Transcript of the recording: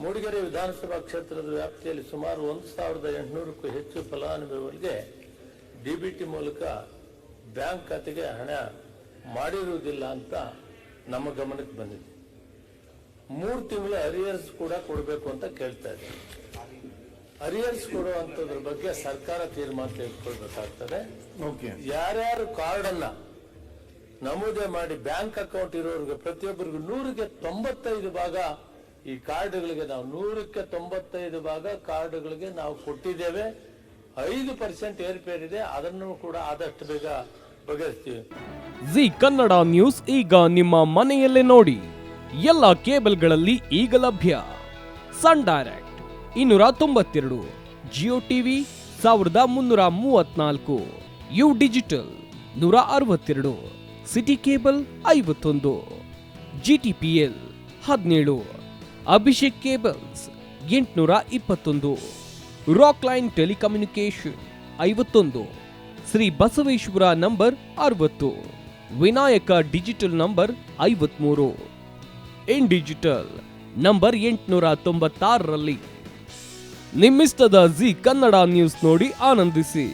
ಮೂಡಿಗೆರೆ ವಿಧಾನಸಭಾ ಕ್ಷೇತ್ರದ ವ್ಯಾಪ್ತಿಯಲ್ಲಿ ಸುಮಾರು 1,800ಕ್ಕೂ ಹೆಚ್ಚು ಫಲಾನುಭವಿಗಳಿಗೆ ಡಿಬಿಟಿ ಮೂಲಕ ಬ್ಯಾಂಕ್ ಖಾತೆಗೆ ಹಣ ಮಾಡಿರುವುದಿಲ್ಲ ಅಂತ ನಮ್ಮ ಗಮನಕ್ಕೆ ಬಂದಿದೆ. 3 ತಿಂಗಳ ಅರಿಯರ್ಸ್ ಕೂಡ ಕೊಡಬೇಕು ಅಂತ ಕೇಳ್ತಾ ಇದ್ದಾರೆ. ಅರಿಯರ್ಸ್ ಕೊಡುವಂತದ್ರ ಬಗ್ಗೆ ಸರ್ಕಾರ ತೀರ್ಮಾನ ತೆಗೆದುಕೊಳ್ಬೇಕಾಗ್ತದೆ. ಯಾರ್ಯಾರು ಕಾರ್ಡ್ ಅನ್ನ ನಮೂದೆ ಮಾಡಿ ಬ್ಯಾಂಕ್ ಅಕೌಂಟ್ ಇರೋರಿಗೆ ಪ್ರತಿಯೊಬ್ಬರಿಗೂ 100ಕ್ಕೆ 95 ಭಾಗ ಈ ಕಾರ್ಡ್ಗಳಿಗೆ ನಾವು 100ಕ್ಕೆ 95 ಭಾಗ ಕಾರ್ಡ್ಗಳಿಗೆ ನಾವು ಕೊಟ್ಟಿದ್ದೇವೆ. 5% ಏರ್ಪೇರ್ ಇದೆ, ಅದನ್ನು ಕೂಡ ಆದಷ್ಟು ಬೇಗ ಬಗೆಹರಿಸ್ತೀವಿ. ಜಿ ಕನ್ನಡ ನ್ಯೂಸ್ ಈಗ ನಿಮ್ಮ ಮನೆಯಲ್ಲೇ ನೋಡಿ. ಎಲ್ಲ ಕೇಬಲ್ಗಳಲ್ಲಿ ಈಗ ಲಭ್ಯ. Sun Direct 292, Jio TV 1334, U digital 162, city cable 51, GTPL 17, Abhishek cables 821, Rock Line telecommunication 51, Shri Basaveshwara number 60, Vinayaka digital number 53, in digital number 896ರಲ್ಲಿ. ನಿಮ್ಮಿಸ್ತದ ಜಿ ಕನ್ನಡ ನ್ಯೂಸ್ ನೋಡಿ ಆನಂದಿಸಿ.